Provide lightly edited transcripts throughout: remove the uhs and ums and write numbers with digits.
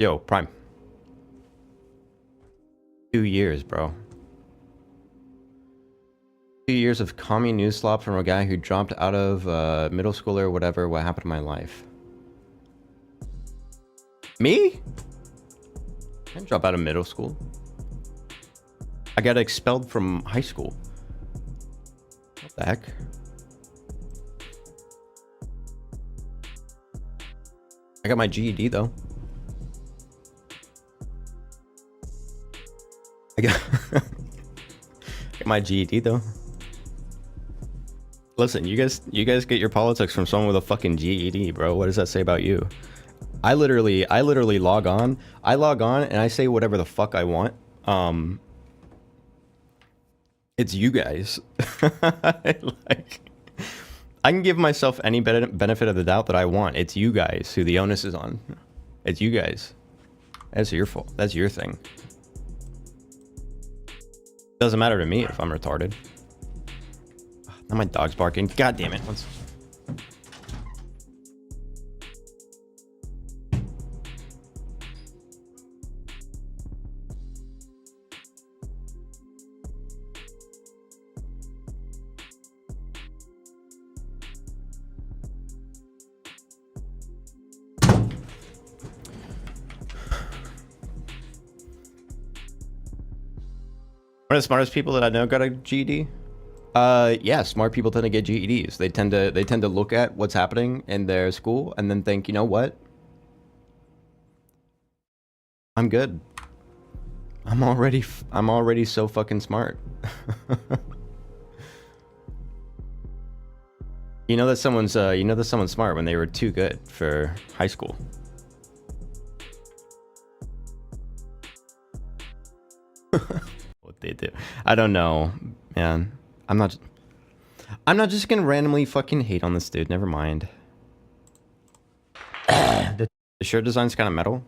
Yo, Prime. 2 years, bro. 2 years of commie news slop from a guy who dropped out of middle school or whatever. What happened to my life? Me? I didn't drop out of middle school. I got expelled from high school. What the heck? I got my GED though. I got my GED though. Listen, you guys get your politics from someone with a fucking GED, bro. What does that say about you? I literally log on. I log on and I say whatever the fuck I want. It's you guys. Like, I can give myself any benefit of the doubt that I want. It's you guys who the onus is on. It's you guys. That's your fault. That's your thing. Doesn't matter to me if I'm retarded. Now my dog's barking. God damn it. Let's... One of the smartest people that I know got a GED. Yeah, smart people tend to get GEDs. They tend to look at what's happening in their school and then think, you know what? I'm good. I'm already so fucking smart. You know that someone's smart when they were too good for high school. What they do, I don't know, man. I'm not just gonna randomly fucking hate on this dude. Never mind. The shirt design's kind of metal.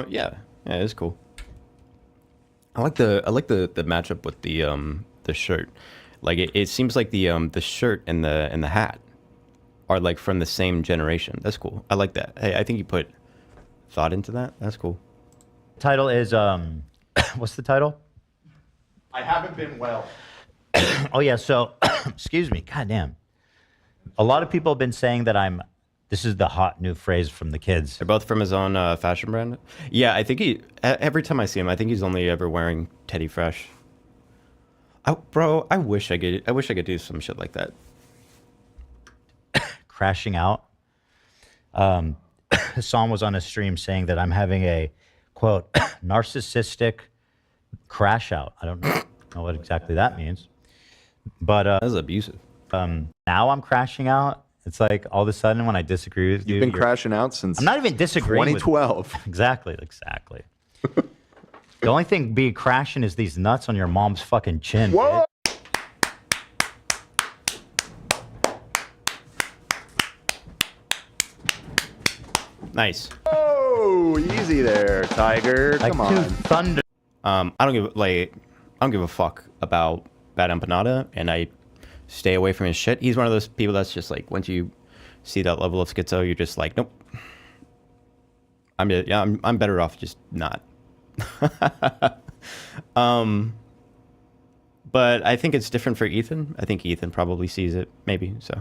Yeah, it's cool. I like the matchup with the shirt. Like it seems like the shirt and the hat are like from the same generation. That's cool. I like that. Hey, I think you put thought into that. That's cool. Title is what's the title? I haven't been well. Oh yeah, so excuse me. God damn. A lot of people have been saying that this is the hot new phrase from the kids. They're both from his own fashion brand. Yeah, I think every time I see him, I think he's only ever wearing Teddy Fresh. Bro, I wish I could do some shit like that. Crashing out. Hassan was on a stream saying that I'm having a quote narcissistic crash out. I don't know what exactly that means, but that's abusive. Now I'm crashing out. It's like all of a sudden when I disagree with you, you've been crashing out since I'm not even disagreeing 2012. Exactly. The only thing being crashing is these nuts on your mom's fucking chin. Whoa! Nice. Oh, easy there, Tiger. Come on. Thunder. I don't give a fuck about Bad Empanada, and I stay away from his shit. He's one of those people that's just like, once you see that level of schizo, you're just like, nope. I'm better off just not. But I think it's different for Ethan. I think Ethan probably sees it, maybe, so.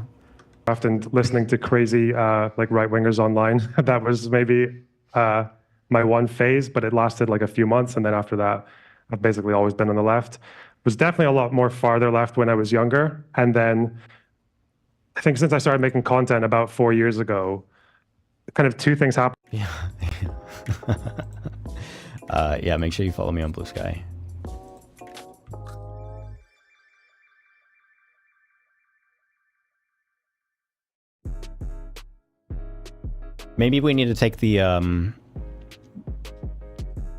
Often listening to crazy like right-wingers online. That was maybe my one phase, but it lasted like a few months, and then after that, I've basically always been on the left. Was definitely a lot more farther left when I was younger, and then I think since I started making content about 4 years ago, kind of two things happened. Yeah. Yeah, make sure you follow me on Blue Sky. Maybe we need to take the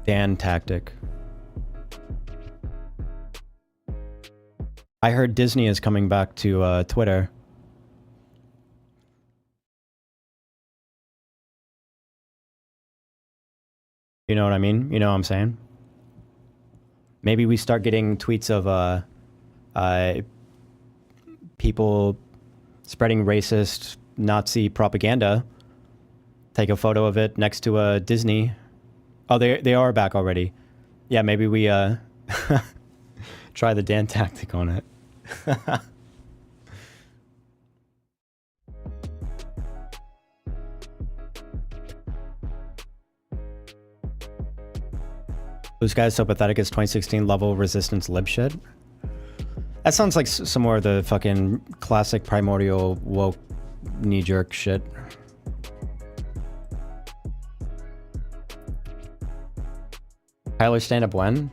Dan tactic. I heard Disney is coming back to Twitter. You know what I mean? You know what I'm saying? Maybe we start getting tweets of people spreading racist Nazi propaganda. Take a photo of it next to a Disney Oh, they are back already. Yeah, maybe we try the Dan tactic on it. This guy's so pathetic. It's 2016 level resistance lib shit. That sounds like some more of the fucking classic primordial woke knee jerk shit. Tyler, stand up when?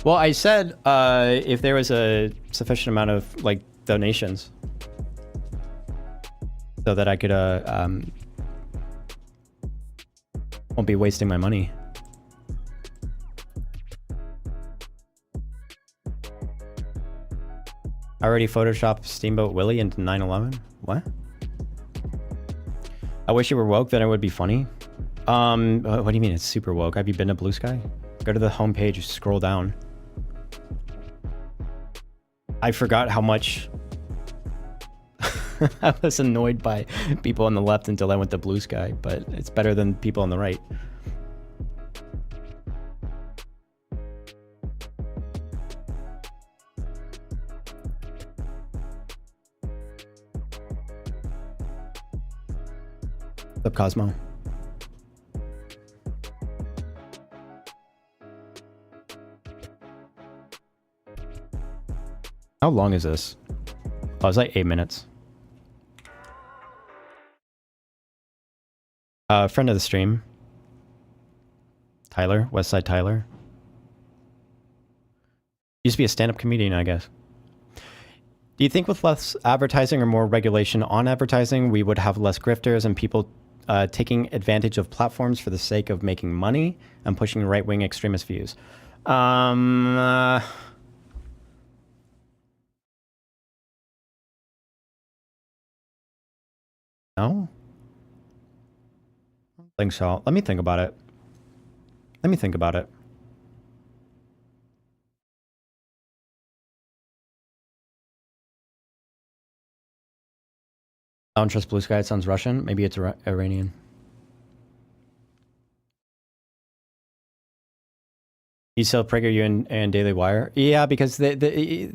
Well, I said if there was a sufficient amount of like donations, so that I could won't be wasting my money. I already photoshopped Steamboat Willie into 9/11. What? I wish you were woke, then it would be funny. What do you mean it's super woke? Have you been to Blue Sky? Go to the homepage, scroll down. I forgot how much I was annoyed by people on the left until I went to Blue Sky, but it's better than people on the right. What's up, Cosmo? How long is this? Oh, it's like 8 minutes. Friend of the stream. Tyler, Westside Tyler. Used to be a stand-up comedian, I guess. Do you think with less advertising or more regulation on advertising, we would have less grifters and people taking advantage of platforms for the sake of making money and pushing right-wing extremist views? No? I don't think so. Let me think about it. Let me think about it. I don't trust Blue Sky. It sounds Russian. Maybe it's Iranian. You sell PragerU and Daily Wire? Yeah, because they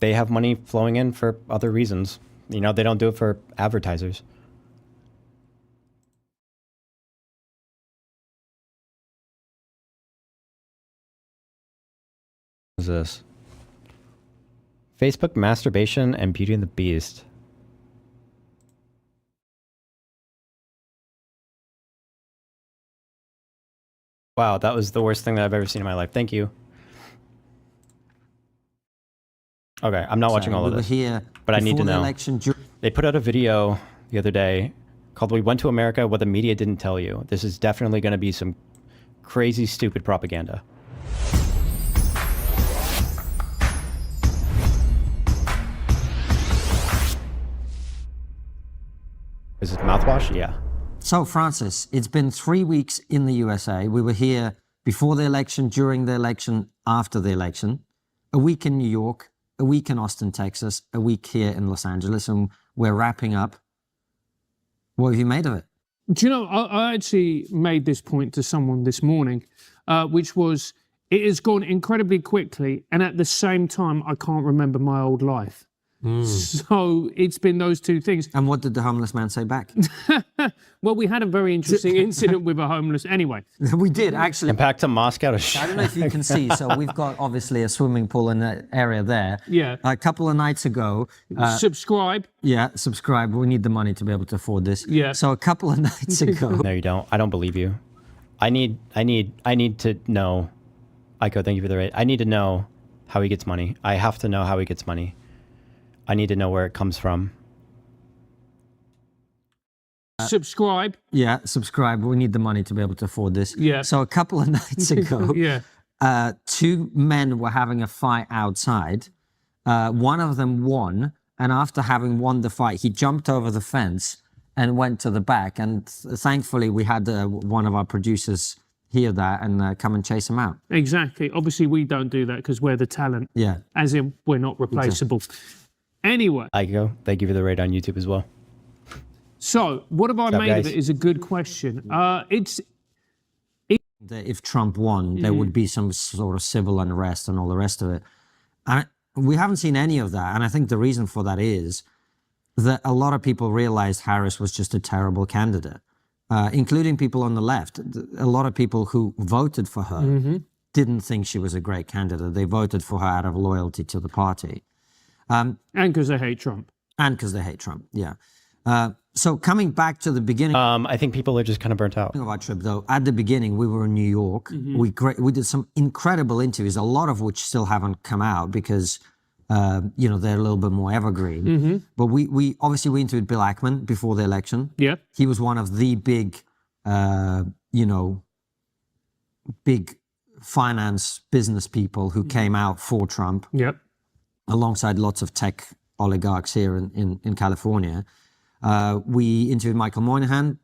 have money flowing in for other reasons. You know, they don't do it for advertisers. What is this? Facebook masturbation and Beauty and the Beast. Wow, that was the worst thing that I've ever seen in my life. Thank you. Okay, I'm not watching all of this, but I need to know. They put out a video the other day called "We Went to America: What the Media Didn't Tell You." This is definitely going to be some crazy, stupid propaganda. Is it mouthwash? Yeah. So, Francis, it's been 3 weeks in the USA. We were here before the election, during the election, after the election. A week in New York, a week in Austin, Texas, a week here in Los Angeles, and we're wrapping up. What have you made of it? Do you know, I actually made this point to someone this morning, which was, it has gone incredibly quickly, and at the same time, I can't remember my old life. So it's been those two things. And what did the homeless man say back? Well, we had a very interesting incident with a homeless. Anyway. We did, actually. And back to Moscow to I don't know if you can see. So we've got, obviously, a swimming pool in that area there. Yeah. A couple of nights ago. Subscribe. Yeah, subscribe. We need the money to be able to afford this. Yeah. So a couple of nights ago. No, you don't. I don't believe you. I need to know. Aiko, thank you for the rate. I need to know how he gets money. I have to know how he gets money. I need to know where it comes from. Subscribe. Yeah, subscribe. We need the money to be able to afford this. Yeah. So a couple of nights ago, yeah. Two men were having a fight outside. One of them won, and after having won the fight, he jumped over the fence and went to the back. And thankfully, we had one of our producers hear that and come and chase him out. Exactly. Obviously, we don't do that because we're the talent. Yeah. As in, we're not replaceable. Exactly. Anyway. Aiko, thank you for the rate on YouTube as well. So, what have I made of it is a good question. It's that if Trump won, there would be some sort of civil unrest and all the rest of it. And we haven't seen any of that. And I think the reason for that is that a lot of people realized Harris was just a terrible candidate, including people on the left. A lot of people who voted for her didn't think she was a great candidate. They voted for her out of loyalty to the party. And because they hate Trump. And because they hate Trump, yeah. So coming back to the beginning I think people are just kind of burnt out. of our trip, though, at the beginning, we were in New York. We did some incredible interviews, a lot of which still haven't come out because, you know, they're a little bit more evergreen. But we obviously we interviewed Bill Ackman before the election. Yeah. He was one of the big, you know, big finance business people who came out for Trump, Yep. alongside lots of tech oligarchs here in California. We interviewed Michael Moynihan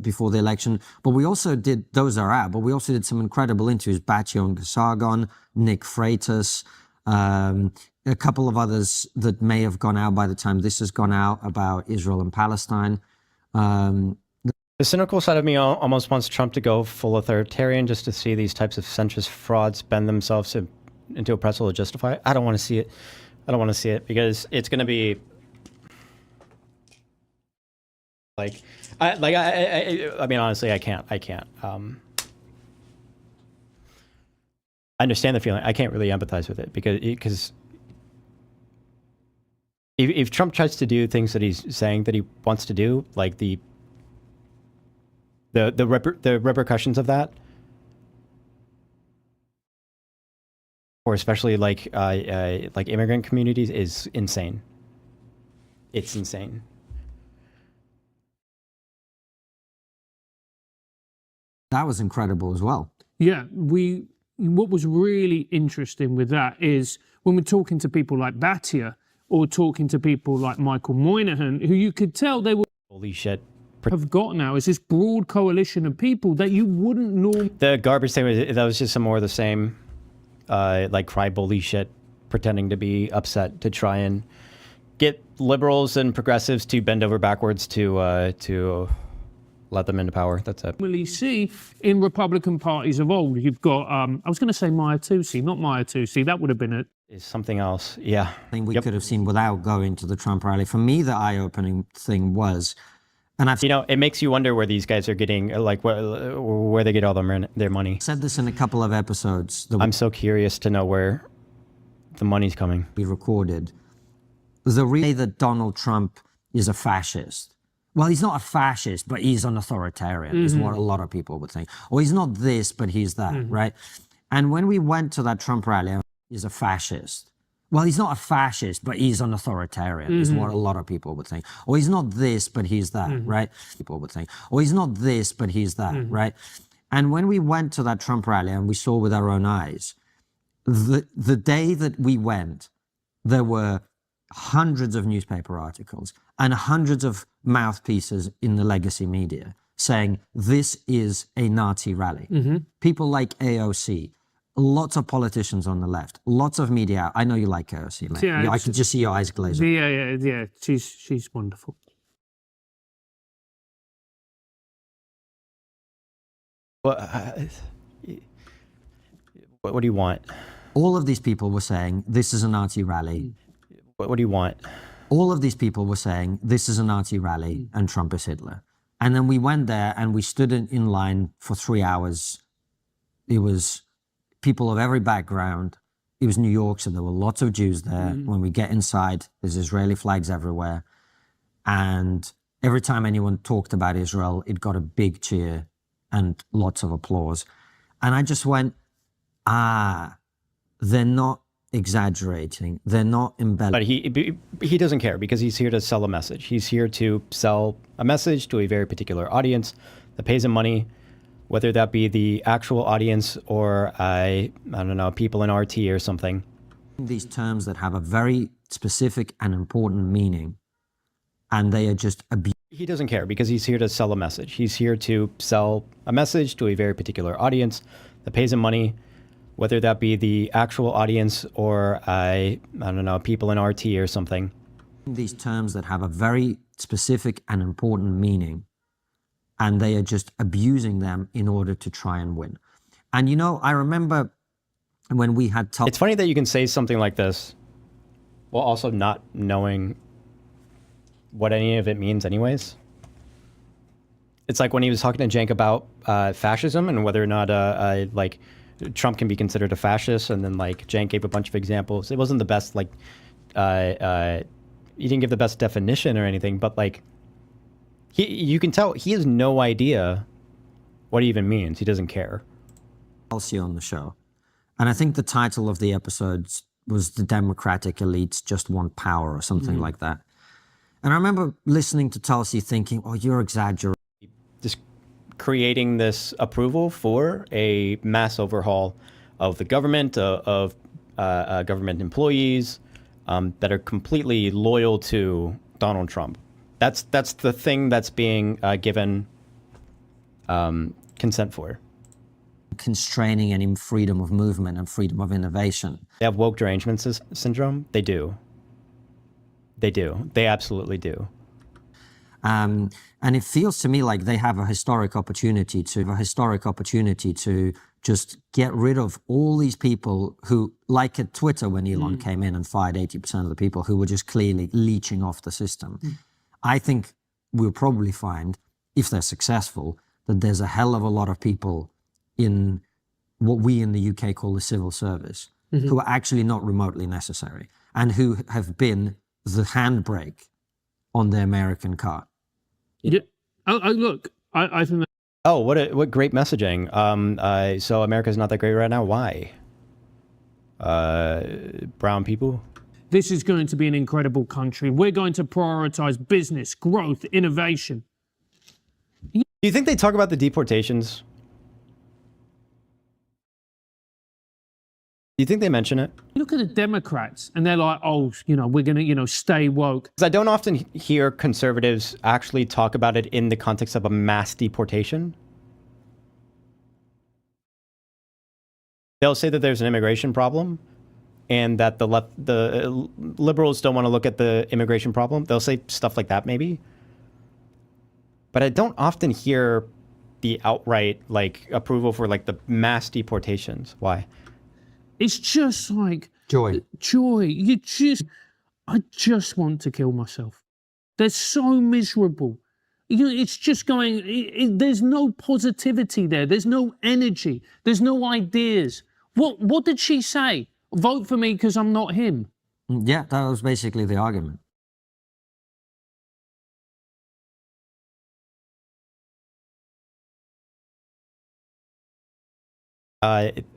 before the election, but we also did, those are out, but we also did some incredible interviews, Batyon Sargon, Nick Freitas, a couple of others that may have gone out by the time this has gone out about Israel and Palestine. The cynical side of me almost wants Trump to go full authoritarian just to see these types of centrist frauds bend themselves into a pretzel to justify it. I don't want to see it. I don't want to see it because it's going to be like, I mean, honestly, I can't. I understand the feeling. I can't really empathize with it because if Trump tries to do things that he's saying that he wants to do, like the repercussions of that, or especially like immigrant communities, is insane. It's insane. That was incredible as well. Yeah, what was really interesting with that is when we're talking to people like Batia or talking to people like Michael Moynihan, who you could tell they would Holy shit. have got now is this broad coalition of people that you wouldn't normally. The garbage thing was just some more of the same, like cry bully shit, pretending to be upset to try and get liberals and progressives to bend over backwards to let them into power. That's it. Normally see in Republican parties of old. You've got, I was going to say Maya Tusi, not Maya Tusi. That would have been it. Is something else. Yeah. Thing we could have seen without going to the Trump rally. For me, the eye-opening thing was, and I've You know, it makes you wonder where these guys are getting, like, where they get all their money. said this in a couple of episodes that I'm so curious to know where the money's coming. we recorded. The way that Donald Trump is a fascist. Well, he's not a fascist, but he's an authoritarian, is what a lot of people would think. Or he's not this, but he's that, right? And when we went to that Trump rally, he's a fascist. Well, he's not a fascist, but he's an authoritarian, is what a lot of people would think. Or he's not this, but he's that, right? People would think. Or he's not this, but he's that, right? And when we went to that Trump rally and we saw with our own eyes, the day that we went, there were hundreds of newspaper articles and hundreds of mouthpieces in the legacy media saying this is a Nazi rally. People like AOC, lots of politicians on the left, lots of media. I know you like AOC, mate. Yeah, I can just see your eyes glazing. Yeah. She's wonderful. What do you want? All of these people were saying this is a Nazi rally. What do you want? All of these people were saying this is a Nazi rally and Trump is Hitler. And then we went there and we stood in line for 3 hours. It was people of every background. It was New York, so there were lots of Jews there. When we get inside, there's Israeli flags everywhere. And every time anyone talked about Israel, it got a big cheer and lots of applause. And I just went, they're not exaggerating. They're not embellishing. But he doesn't care because he's here to sell a message. He's here to sell a message to a very particular audience that pays him money, whether that be the actual audience or I don't know, people in RT or something. These terms that have a very specific and important meaning, and they are just abused. He doesn't care because he's here to sell a message. He's here to sell a message to a very particular audience that pays him money, whether that be the actual audience or I don't know, people in RT or something. These terms that have a very specific and important meaning, and they are just abusing them in order to try and win. And you know, I remember when we had It's funny that you can say something like this while also not knowing what any of it means anyways. It's like when he was talking to Cenk about fascism and whether or not like Trump can be considered a fascist, and then like Cenk gave a bunch of examples. It wasn't the best, like he didn't give the best definition or anything, but like you can tell he has no idea what it even means. He doesn't care. Tulsi on the show, and I think the title of the episodes was "The Democratic Elites Just Want Power" or something like that. And I remember listening to Tulsi thinking, "Oh, you're exaggerating." Just creating this approval for a mass overhaul of the government, of government employees that are completely loyal to Donald Trump. That's the thing that's being given consent for. Constraining any freedom of movement and freedom of innovation. They have woke derangement syndrome. They do. They do. They absolutely do. And it feels to me like they have a historic opportunity to just get rid of all these people who, like at Twitter when Elon came in and fired 80% of the people who were just clearly leeching off the system. I think we'll probably find, if they're successful, that there's a hell of a lot of people in what we in the UK call the civil service who are actually not remotely necessary and who have been the handbrake on the American car. Yeah. Look, I think that Oh, what great messaging. So America's not that great right now. Why? Brown people? this is going to be an incredible country. We're going to prioritize business, growth, innovation. Do you think they talk about the deportations? Do you think they mention it? You look at the Democrats and they're like, oh, you know, we're going to, stay woke. Because I don't often hear conservatives actually talk about it in the context of a mass deportation. They'll say that there's an immigration problem and that the liberals don't want to look at the immigration problem. They'll say stuff like that maybe. But I don't often hear the outright approval for the mass deportations. Why? It's just like Joy. I just want to kill myself. They're so miserable. It's just going, there's no positivity there. There's no energy. There's no ideas. What did she say? Vote for me because I'm not him. Yeah, that was basically the argument.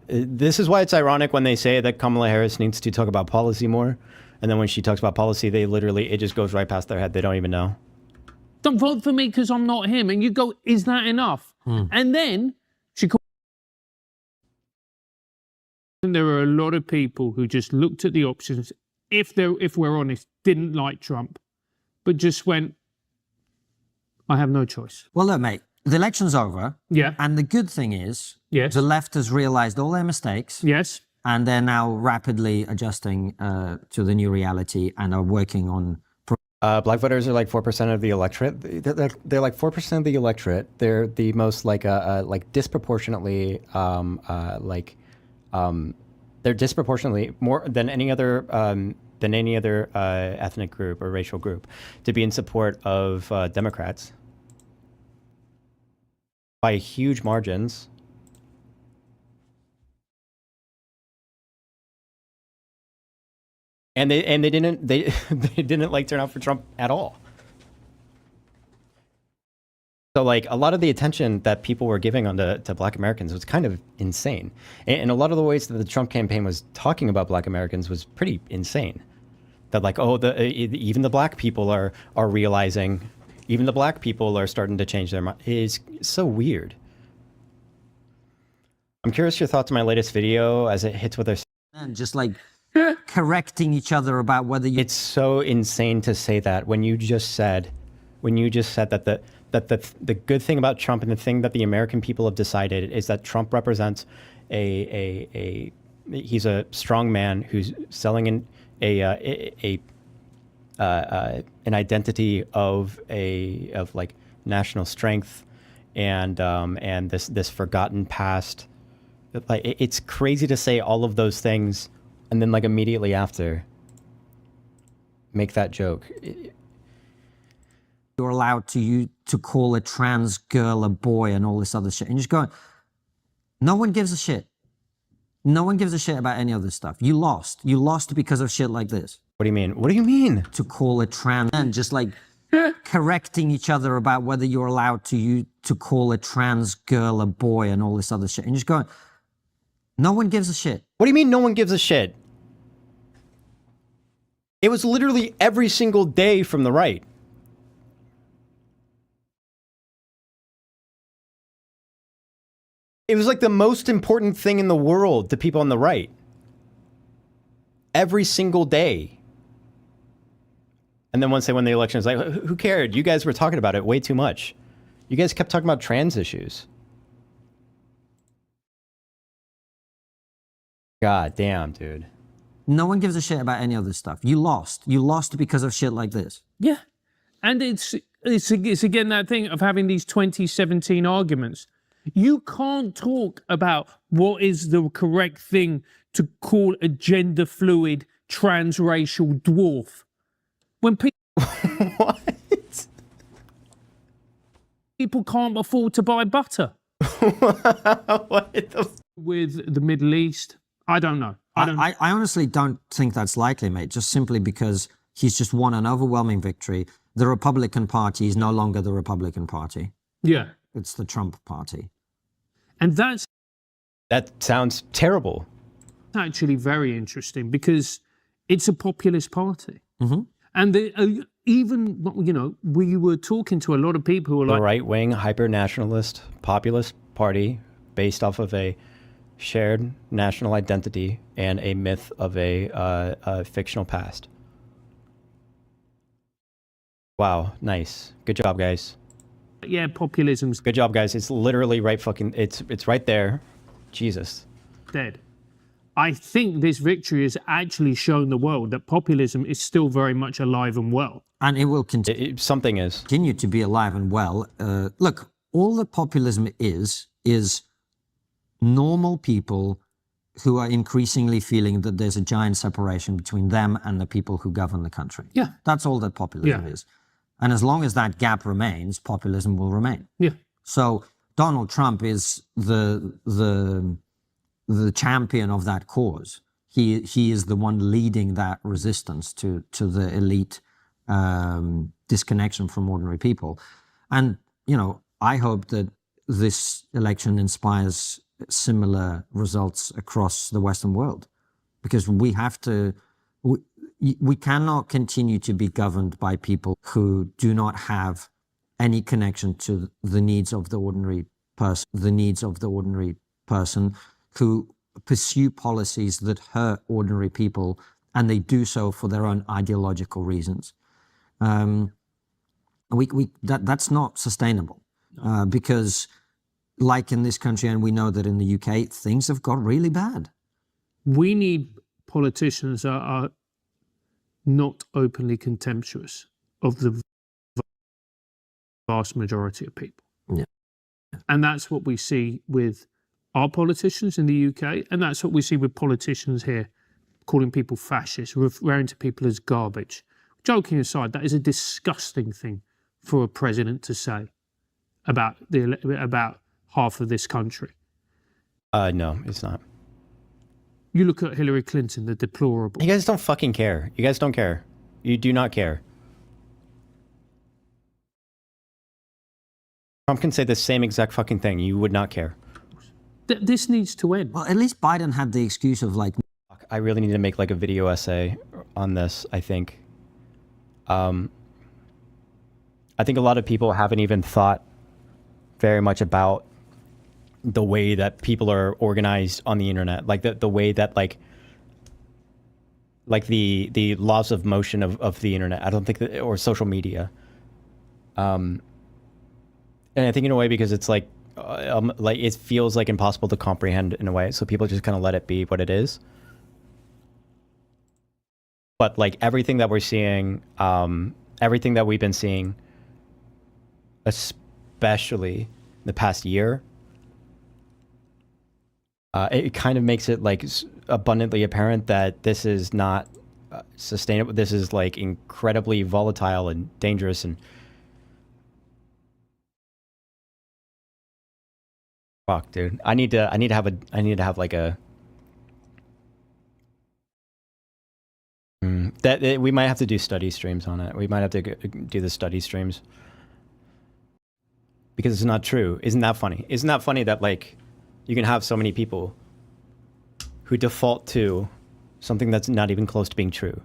This is why it's ironic when they say that Kamala Harris needs to talk about policy more. And then when she talks about policy, it just goes right past their head. They don't even know. Don't vote for me because I'm not him. And you go, is that enough? And then she called. And there are a lot of people who just looked at the options, if we're honest, didn't like Trump, but just went, I have no choice. Well, look, mate, the election's over. Yeah. And the good thing is, Yes. the left has realized all their mistakes. Yes. And they're now rapidly adjusting to the new reality and are working on. Black voters are 4% of the electorate. They're 4% of the electorate. They're the most disproportionately they're disproportionately more than any other ethnic group or racial group to be in support of Democrats by huge margins. And they didn't turn out for Trump at all. So a lot of the attention that people were giving to Black Americans was kind of insane, and a lot of the ways that the Trump campaign was talking about Black Americans was pretty insane. That even the Black people are realizing, even the Black people are starting to change their mind. It's so weird. I'm curious your thoughts on my latest video as it hits with their. And just correcting each other about whether you. It's so insane to say that when you just said that the good thing about Trump and the thing that the American people have decided is that Trump represents he's a strong man who's selling an identity of national strength and this forgotten past. Like it's crazy to say all of those things, and then like immediately after make that joke. You're allowed to call a trans girl a boy and all this other shit. And you're just going, no one gives a shit. No one gives a shit about any other stuff. You lost. You lost because of shit like this. What do you mean? What do you mean? To call a trans and just like correcting each other about whether you're allowed to call a trans girl a boy and all this other shit. And you're just going, no one gives a shit. What do you mean no one gives a shit? It was literally every single day from the right. It was like the most important thing in the world to people on the right. Every single day. And then once they won the election, it's like, who cared? You guys were talking about it way too much. You guys kept talking about trans issues. God damn, dude. No one gives a shit about any other stuff. You lost. You lost because of shit like this. Yeah. And it's again that thing of having these 2017 arguments. You can't talk about what is the correct thing to call a gender fluid transracial dwarf when What? people can't afford to buy butter. What the With the Middle East, I don't know. I honestly don't think that's likely, mate, just simply because he's just won an overwhelming victory. The Republican Party is no longer the Republican Party. Yeah. It's the Trump Party. And that's That sounds terrible. actually very interesting because it's a populist party. Mm-hmm. And even, you know, we were talking to a lot of people who were The like, right-wing, hyper-nationalist, populist party based off of a shared national identity and a myth of a fictional past. Wow, nice. Good job, guys. yeah, populism's Good job, guys. It's literally right fucking, it's right there. Jesus. dead. I think this victory has actually shown the world that populism is still very much alive and well. And it will continue. Something is. Continue to be alive and well. Look, all that populism is normal people who are increasingly feeling that there's a giant separation between them and the people who govern the country. Yeah. That's all that populism Yeah. is. And as long as that gap remains, populism will remain. Yeah. So Donald Trump is the champion of that cause. He is the one leading that resistance to the elite disconnection from ordinary people. And, you know, I hope that this election inspires similar results across the Western world, because we have to, we cannot continue to be governed by people who do not have any connection to the needs of the ordinary person, who pursue policies that hurt ordinary people, and they do so for their own ideological reasons. That's not sustainable, because like in this country, and we know that in the UK, things have got really bad. We need politicians that are not openly contemptuous of the vast majority of people. Yeah. And that's what we see with our politicians in the UK, and that's what we see with politicians here, calling people fascists, referring to people as garbage. Joking aside, that is a disgusting thing for a president to say about half of this country. No, it's not. You look at Hillary Clinton, the deplorable. You guys don't fucking care. You guys don't care. You do not care. Trump can say the same exact fucking thing. You would not care. This needs to end. Well, at least Biden had the excuse of like, I really need to make like a video essay on this, I think. I think a lot of people haven't even thought very much about the way that people are organized on the internet, like the way that like the laws of motion of the internet. I don't think that, or social media. And I think in a way because it's like it feels like impossible to comprehend in a way, so people just kind of let it be what it is. But like everything that we're seeing, everything that we've been seeing, especially the past year, it kind of makes it like abundantly apparent that this is not sustainable. This is like incredibly volatile and dangerous, and fuck, dude. I need to have like a we might have to do study streams on it. We might have to do the study streams because it's not true. Isn't that funny? Isn't that funny that like you can have so many people who default to something that's not even close to being true?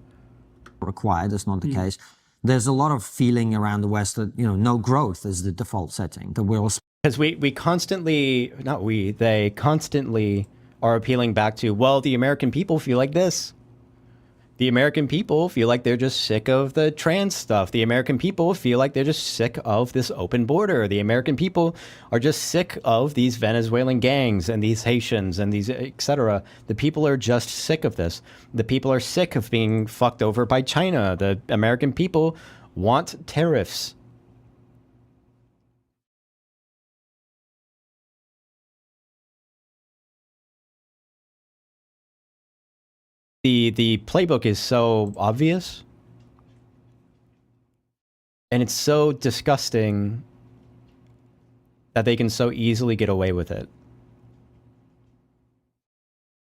Required. That's not the case. There's a lot of feeling around the West that, you know, no growth is the default setting, that we're all Because we constantly, not we, they constantly are appealing back to, well, the American people feel like this. The American people feel like they're just sick of the trans stuff. The American people feel like they're just sick of this open border. The American people are just sick of these Venezuelan gangs and these Haitians and these etc. The people are just sick of this. The people are sick of being fucked over by China. The American people want tariffs. The playbook is so obvious, and it's so disgusting that they can so easily get away with it.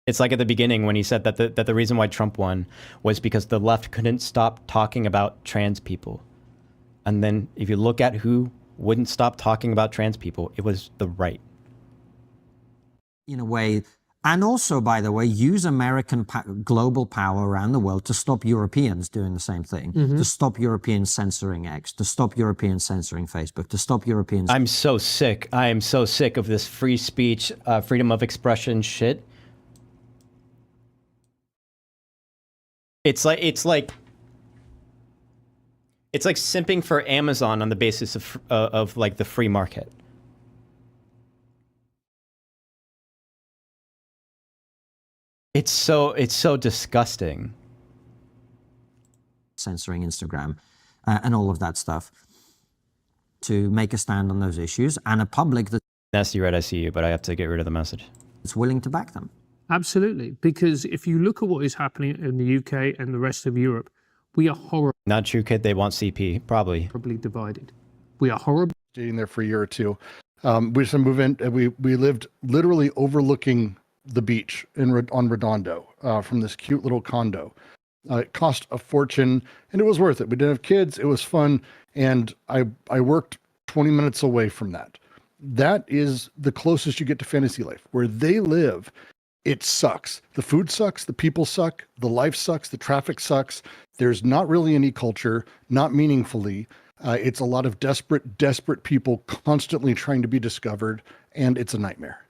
It's like at the beginning when he said that the reason why Trump won was because the left couldn't stop talking about trans people. And then if you look at who wouldn't stop talking about trans people, it was the right. in a way, and also, by the way, use American global power around the world to stop Europeans doing the same thing, to stop Europeans censoring X, to stop Europeans censoring Facebook, to stop Europeans. I'm so sick. I am so sick of this free speech, freedom of expression shit. It's like simping for Amazon on the basis of like the free market. It's so disgusting. Censoring Instagram and all of that stuff to make a stand on those issues, and a public Nasty Red, I see you, but I have to get rid of the message. that's willing to back them. Absolutely, because if you look at what is happening in the UK and the rest of Europe, we are horribly Not true, kid. They want CP, probably. divided. We are horribly Staying there for a year or two. We just moved in. We lived literally overlooking the beach on Redondo from this cute little condo. It cost a fortune, and it was worth it. We didn't have kids. It was fun, and I worked 20 minutes away from that. That is the closest you get to fantasy life. Where they live, it sucks. The food sucks. The people suck. The life sucks. The traffic sucks. There's not really any culture, not meaningfully. It's a lot of desperate people constantly trying to be discovered, and it's a nightmare.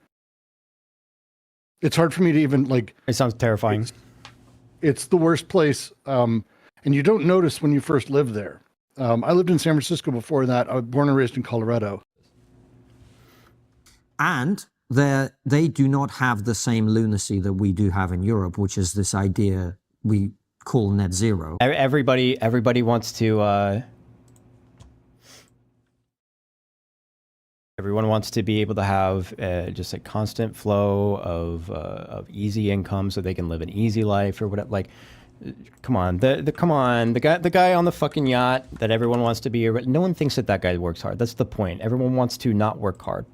It's hard for me to even like. It sounds terrifying. It's the worst place, and you don't notice when you first live there. I lived in San Francisco before that. I was born and raised in Colorado. And they do not have the same lunacy that we do have in Europe, which is this idea we call net zero. Everybody wants to. Everyone wants to be able to have just a constant flow of easy income, so they can live an easy life or whatever. Like, come on, the guy on the fucking yacht that everyone wants to be. No one thinks that guy works hard. That's the point. Everyone wants to not work hard.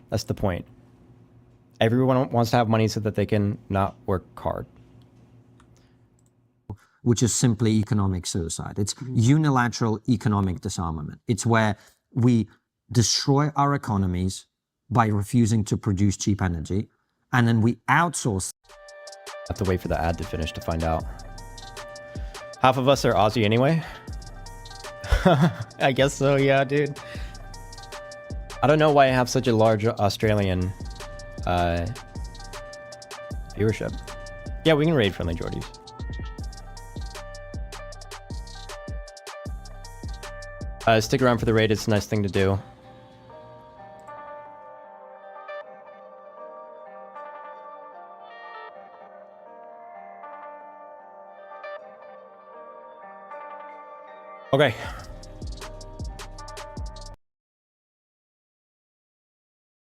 That's the point. Everyone wants to have money so that they can not work hard. Which is simply economic suicide. It's unilateral economic disarmament. It's where we destroy our economies by refusing to produce cheap energy, and then we outsource. Have to wait for the ad to finish to find out. Half of us are Aussie anyway. I guess so, yeah, dude. I don't know why I have such a large Australian viewership. Yeah, we can raid Friendly Jordies. Stick around for the raid. It's a nice thing to do. Okay.